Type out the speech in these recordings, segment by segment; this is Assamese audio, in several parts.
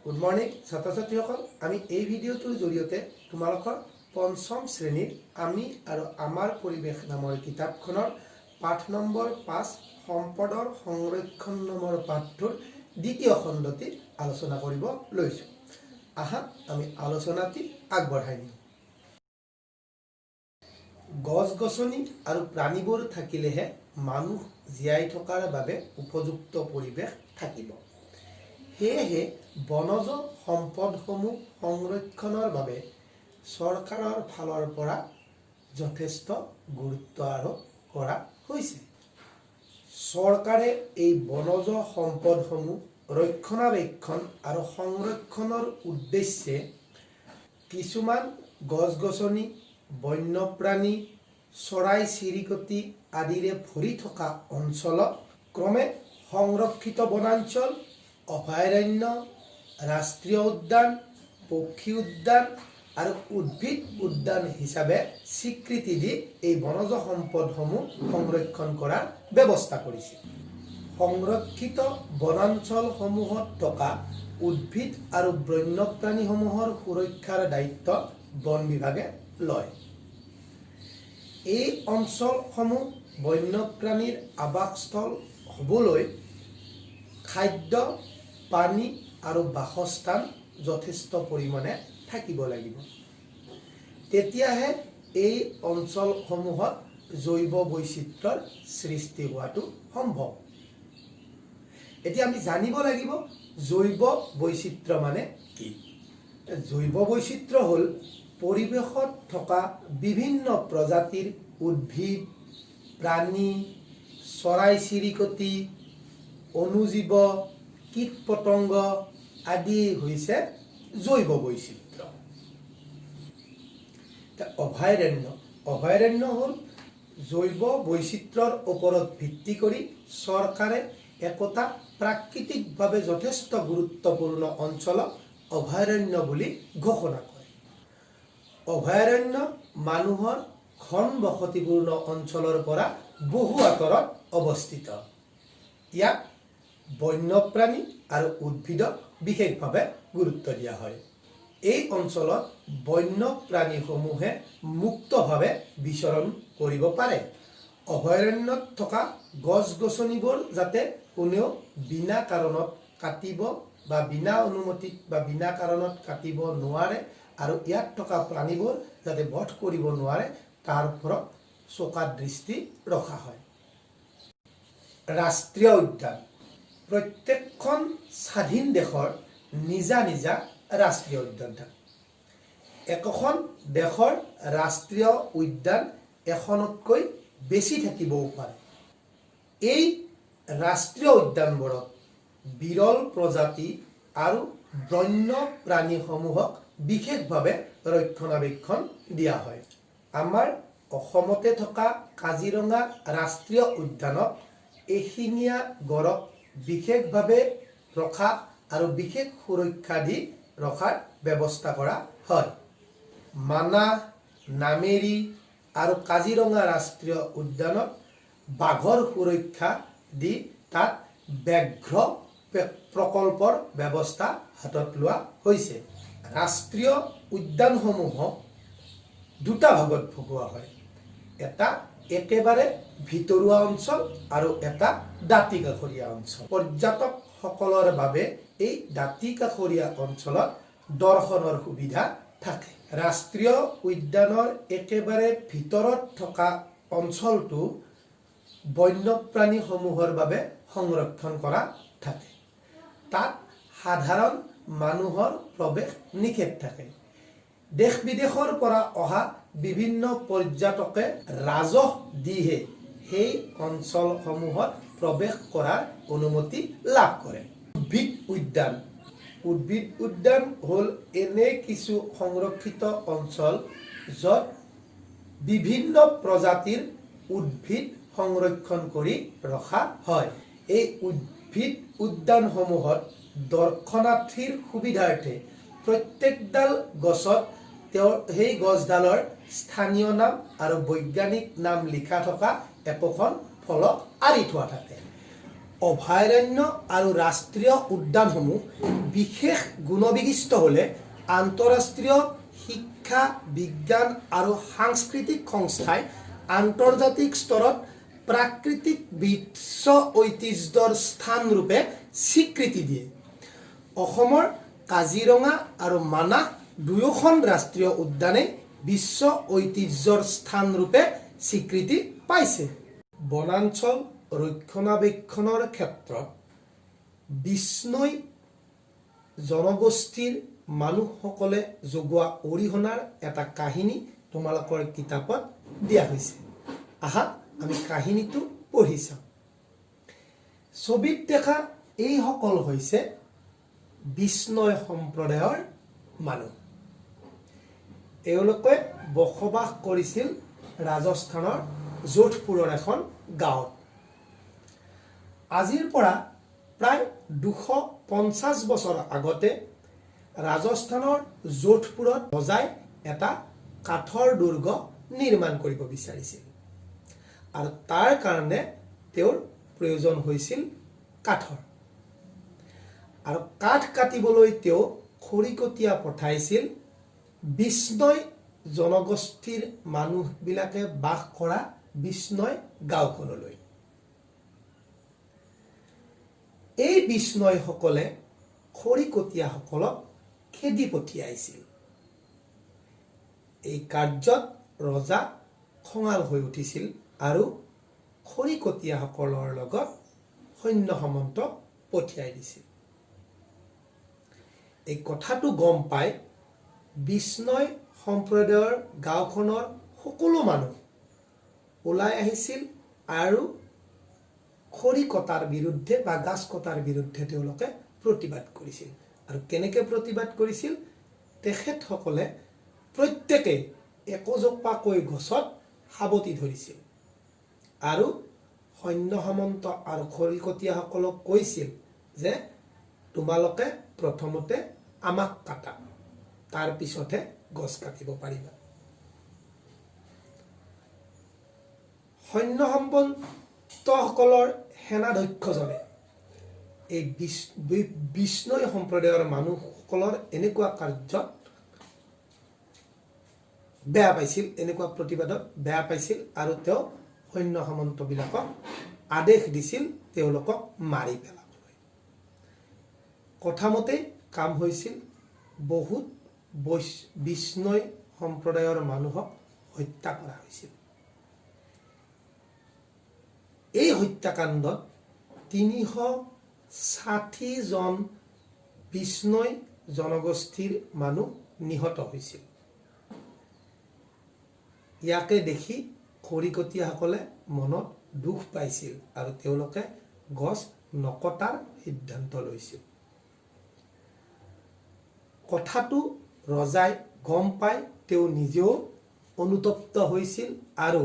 গুড মৰ্নিং ছাত্ৰ-ছাত্ৰীসকল, আমি এই ভিডিঅ'টোৰ জৰিয়তে তোমালোকৰ পঞ্চম শ্ৰেণীৰ আমি আৰু আমাৰ পৰিৱেশ নামৰ কিতাপখনৰ পাঠ নম্বৰ 5 সম্পদৰ সংৰক্ষণ নামৰ পাঠটোৰ দ্বিতীয় খণ্ডটি আলোচনা কৰিব লৈছোঁ। আহা আমি আলোচনাটি আগবঢ়াই নিওঁ। গছ-গছনি আৰু প্ৰাণীবোৰ থাকিলেহে মানুহ জীয়াই থকাৰ বাবে উপযুক্ত পৰিৱেশ থাকিব। সেয়েহে বনজ সম্পদসমূহ সংৰক্ষণৰ বাবে চৰকাৰৰ ফালৰ পৰা যথেষ্ট গুৰুত্ব আৰোপ কৰা হৈছে। চৰকাৰে এই বনজ সম্পদসমূহ ৰক্ষণাবেক্ষণ আৰু সংৰক্ষণৰ উদ্দেশ্যে কিছুমান গছ-গছনি, বন্যপ্ৰাণী, চৰাই-চিৰিকটি আদিৰে ভৰি থকা অঞ্চলত ক্ৰমে সংৰক্ষিত বনাঞ্চল, অভয়াৰণ্য, ৰাষ্ট্ৰীয় উদ্যান, পক্ষী উদ্যান আৰু উদ্ভিদ উদ্যান হিচাপে স্বীকৃতি দি এই বনজ সম্পদসমূহ সংৰক্ষণ কৰাৰ ব্যৱস্থা কৰিছে। সংৰক্ষিত বনাঞ্চলসমূহত থকা উদ্ভিদ আৰু বন্যপ্ৰাণীসমূহৰ সুৰক্ষাৰ দায়িত্ব বন বিভাগে লয়। এই অঞ্চলসমূহ বন্যপ্ৰাণীৰ আৱাসস্থল হ'বলৈ খাদ্য, পানী আৰু বাসস্থান যথেষ্ট পৰিমাণে থাকিব লাগিব। তেতিয়াহে এই অঞ্চলসমূহত জৈৱ বৈচিত্ৰ্যৰ সৃষ্টি হোৱাটো সম্ভৱ। এতিয়া আমি জানিব লাগিব জৈৱ বৈচিত্ৰ্য মানে কি? জৈৱ বৈচিত্ৰ্য হ'ল পৰিৱেশত থকা বিভিন্ন প্ৰজাতিৰ উদ্ভিদ, প্ৰাণী, চৰাই-চিৰিকটি, অণুজীৱ, কীট-পতংগ আদি হৈছে জৈৱ বৈচিত্ৰ্য। অভয়াৰণ্য হ'ল জৈৱ বৈচিত্ৰ্যৰ ওপৰত ভিত্তি কৰি চৰকাৰে একোটা প্ৰাকৃতিকভাৱে যথেষ্ট গুৰুত্বপূৰ্ণ অঞ্চলক অভয়াৰণ্য বুলি ঘোষণা কৰে। অভয়াৰণ্য মানুহৰ ঘন বসতিপূৰ্ণ অঞ্চলৰ পৰা বহু আঁতৰত অৱস্থিত। ইয়াক বন্যপ্ৰাণী আৰু উদ্ভিদক বিশেষভাৱে গুৰুত্ব দিয়া হয়। এই অঞ্চলত বন্যপ্ৰাণীসমূহে মুক্তভাৱে বিচৰণ কৰিব পাৰে। অভয়াৰণ্যত থকা গছ-গছনিবোৰ যাতে কোনেও বিনা কাৰণত কাটিব বা বিনা অনুমতিত বা বিনা কাৰণত কাটিব নোৱাৰে আৰু ইয়াত থকা প্ৰাণীবোৰ যাতে বধ কৰিব নোৱাৰে তাৰ ওপৰত চোকা দৃষ্টি ৰখা হয়। ৰাষ্ট্ৰীয় উদ্যান। প্ৰত্যেকখন স্বাধীন দেশৰ নিজা নিজা ৰাষ্ট্ৰীয় উদ্যান থাকে। একোখন দেশৰ ৰাষ্ট্ৰীয় উদ্যান এখনতকৈ বেছি থাকিবও পাৰে। এই ৰাষ্ট্ৰীয় উদ্যানবোৰত বিৰল প্ৰজাতি আৰু বন্য প্ৰাণীসমূহক বিশেষভাৱে ৰক্ষণাবেক্ষণ দিয়া হয়। আমাৰ অসমতে থকা কাজিৰঙা ৰাষ্ট্ৰীয় উদ্যানত এশিঙীয়া গড়ক বিশেষভাৱে ৰখা আৰু বিশেষ সুৰক্ষা দি ৰখাৰ ব্যৱস্থা কৰা হয়। মানাহ, নামেৰি আৰু কাজিৰঙা ৰাষ্ট্ৰীয় উদ্যানত বাঘৰ সুৰক্ষা দি তাত ব্যাঘ্ৰ প্ৰকল্পৰ ব্যৱস্থা হাতত লোৱা হৈছে। ৰাষ্ট্ৰীয় উদ্যানসমূহক দুটা ভাগত ভগোৱা হয়। এটা একেবাৰে ভিতৰুৱা অঞ্চল আৰু এটা দাঁতি কাষৰীয়া অঞ্চল। পৰ্যটকসকলৰ বাবে এই দাঁতি কাষৰীয়া অঞ্চলত দৰ্শনৰ সুবিধা থাকে। ৰাষ্ট্ৰীয় উদ্যানৰ একেবাৰে ভিতৰত থকা অঞ্চলটো বন্যপ্ৰাণীসমূহৰ বাবে সংৰক্ষণ কৰা থাকে। তাত সাধাৰণ মানুহৰ প্ৰৱেশ নিষেধ থাকে। দেশ বিদেশৰ পৰা অহা বিভিন্ন পৰ্যটকে ৰাজহ দিহে সেই অঞ্চলসমূহত প্ৰৱেশ কৰাৰ অনুমতি লাভ কৰে। উদ্ভিদ উদ্যান হ'ল এনে কিছু সংৰক্ষিত অঞ্চল য'ত বিভিন্ন প্ৰজাতিৰ উদ্ভিদ সংৰক্ষণ কৰি ৰখা হয়। এই উদ্ভিদ উদ্যানসমূহত দৰ্শনাৰ্থীৰ সুবিধাৰ্থে প্ৰত্যেকডাল গছত সেই গছডালৰ স্থানীয় নাম আৰু বৈজ্ঞানিক নাম লিখা থকা একোখন ফলক আঁৰি থোৱা থাকে। অভয়াৰণ্য আৰু ৰাষ্ট্ৰীয় উদ্যানসমূহ বিশেষ গুণবিশিষ্ট হ'লে আন্তঃৰাষ্ট্ৰীয় শিক্ষা বিজ্ঞান আৰু সাংস্কৃতিক সংস্থাই আন্তৰ্জাতিক স্তৰত প্ৰাকৃতিক বিশ্ব ঐতিহ্যৰ স্থানৰূপে স্বীকৃতি দিয়ে। অসমৰ কাজিৰঙা আৰু মানাহ দুয়োখন ৰাষ্ট্ৰীয় উদ্যানে বিশ্ব ঐতিহ্যৰ স্থানৰূপে স্বীকৃতি পাইছে। বনাঞ্চল ৰক্ষণাবেক্ষণৰ ক্ষেত্ৰত বিষ্ণই জনগোষ্ঠীৰ মানুহসকলে যোগোৱা অৰিহণাৰ এটা কাহিনী তোমালোকৰ কিতাপত দিয়া হৈছে। আহা আমি কাহিনীটো পঢ়ি চাওঁ। ছবিত দেখা এইসকল হৈছে বিষ্ণই সম্প্ৰদায়ৰ মানুহ। এওঁলোকে বসবাস কৰিছিল ৰাজস্থানৰ যোধপুৰৰ এখন গাঁৱত। আজিৰ পৰা প্ৰায় 250 বছৰ আগতে ৰাজস্থানৰ যোধপুৰত ৰজাই এটা কাঠৰ দুৰ্গ নিৰ্মাণ কৰিব বিচাৰিছিল আৰু তাৰ কাৰণে তেওঁৰ প্ৰয়োজন হৈছিল কাঠৰ। আৰু কাঠ কাটিবলৈ তেওঁ খৰিকটীয়া পঠাইছিল বিষ্ণই জনগোষ্ঠীৰ মানুহবিলাকে বাস কৰা বিষ্ণই গাঁওখনলৈ। এই বিষ্ণইসকলে খৰিকটীয়াসকলক খেদি পঠিয়াইছিল। এই কাৰ্যত ৰজা খঙাল হৈ উঠিছিল আৰু খৰিকটীয়াসকলৰ লগত সৈন্য সামন্ত পঠিয়াই দিছিল। এই কথাটো গম পাই বিষ্ণই সম্প্ৰদায়ৰ গাঁওখনৰ সকলো মানুহ ওলাই আহিছিল আৰু খৰি কটাৰ বিৰুদ্ধে বা গাছ কটাৰ বিৰুদ্ধে তেওঁলোকে প্ৰতিবাদ কৰিছিল। আৰু কেনেকৈ প্ৰতিবাদ কৰিছিল? তেখেতসকলে প্ৰত্যেকে একোজোপাকৈ গছত সাৱটি ধৰিছিল আৰু সৈন্য সামন্ত আৰু খৰিকটীয়াসকলক কৈছিল যে তোমালোকে প্ৰথমতে আমাক কাটা, তাৰ পিছতহে গছ কাটিব পাৰিবা। সৈন্য সামন্তসকলৰ সেনাধ্যক্ষজনে এই বিষ্ণই সম্প্ৰদায়ৰ মানুহসকলৰ এনেকুৱা কাৰ্যত বেয়া পাইছিল, এনেকুৱা প্ৰতিবাদত বেয়া পাইছিল আৰু তেওঁ সৈন্য সামন্তবিলাকক আদেশ দিছিল তেওঁলোকক মাৰি পেলাবলৈ। কথামতে কাম হৈছিল। বহুত বিষ্ণই সম্প্ৰদায়ৰ মানুহক হত্যা কৰা হৈছিল। এই হত্যাকাণ্ডত 360 জন বিষ্ণই জনগোষ্ঠীৰ মানুহ নিহত হৈছিল। ইয়াকে দেখি খৰিকটীয়াসকলে মনত দুখ পাইছিল আৰু তেওঁলোকে গছ নকটাৰ সিদ্ধান্ত লৈছিল। কথাটো ৰজাই গম পাই তেওঁ নিজেও অনুতপ্ত হৈছিল আৰু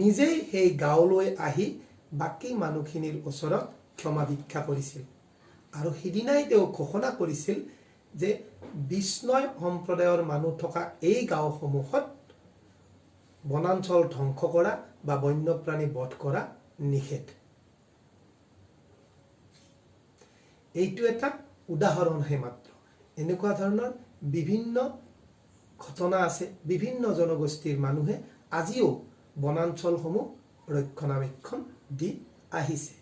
নিজেই সেই গাঁৱলৈ আহি বাকী মানুহখিনিৰ ওচৰত ক্ষমা ভিক্ষা কৰিছিল। আৰু সিদিনাই তেওঁ ঘোষণা কৰিছিল যে বিষ্ণই সম্প্ৰদায়ৰ মানুহ থকা এই গাঁওসমূহত বনাঞ্চল ধ্বংস কৰা বা বন্যপ্ৰাণী বধ কৰা নিষেধ। এইটো এটা উদাহৰণহে মাত্ৰ। এনেকুৱা ধৰণৰ বিভিন্ন ঘটনা আছে। বিভিন্ন জনগোষ্ঠীৰ মানুহে আজিও বনাঞ্চলসমূহ ৰক্ষণাবেক্ষণ দি আহিছে।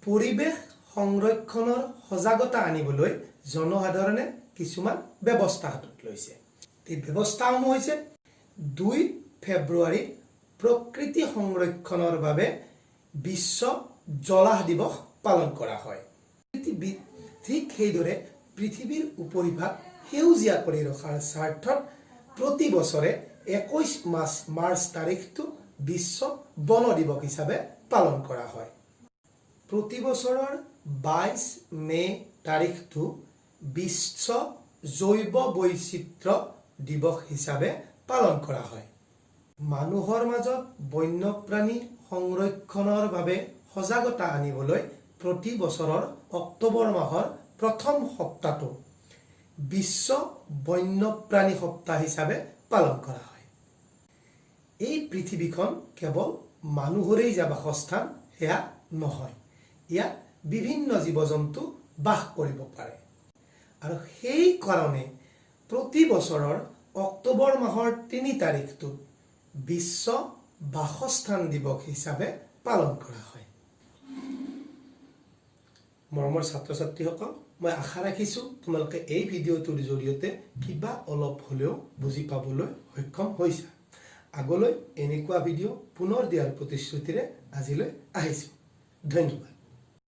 পৰিৱেশ সংৰক্ষণৰ সজাগতা আনিবলৈ জনসাধাৰণে কিছুমান ব্যৱস্থা হাতত লৈছে। এই ব্যৱস্থাসমূহ হৈছে 2 ফেব্ৰুৱাৰীত প্ৰকৃতি সংৰক্ষণৰ বাবে বিশ্ব জলাহ দিৱস পালন কৰা হয়। ঠিক সেইদৰে পৃথিৱীৰ উপৰিভাগ সেউজীয়া কৰি ৰখাৰ স্বাৰ্থত প্ৰতি বছৰে 21 মাৰ্চ তাৰিখটো বিশ্ব বন দিৱস হিচাপে পালন কৰা হয়। প্ৰতি বছৰৰ 22 মে তাৰিখটো বিশ্ব জৈৱ বৈচিত্ৰ্য দিৱস হিচাপে পালন কৰা হয়। মানুহৰ মাজত বন্যপ্ৰাণী সংৰক্ষণৰ বাবে সজাগতা আনিবলৈ প্ৰতি বছৰৰ অক্টোবৰ মাহৰ প্ৰথম সপ্তাহটো বিশ্ব বন্যপ্ৰাণী সপ্তাহ হিচাপে পালন কৰা হয়। এই পৃথিৱীখন কেৱল মানুহৰেই যে বাসস্থান সেয়া নহয়। ইয়াত বিভিন্ন জীৱ জন্তু বাস কৰিব পাৰে আৰু সেই কাৰণে প্ৰতি বছৰৰ অক্টোবৰ মাহৰ ৩ তাৰিখটো বিশ্ব বাসস্থান দিৱস হিচাপে পালন কৰা হয়। মৰমৰ ছাত্ৰ ছাত্ৰীসকল, মই আশা ৰাখিছোঁ তোমালোকে এই ভিডিঅ'টোৰ জৰিয়তে কিবা অলপ হ'লেও বুজি পাবলৈ সক্ষম হৈছা। আগলৈ এনেকুৱা ভিডিঅ' পুনৰ দিয়াৰ প্ৰতিশ্ৰুতিৰে আজিলৈ আহিছোঁ। ধন্যবাদ।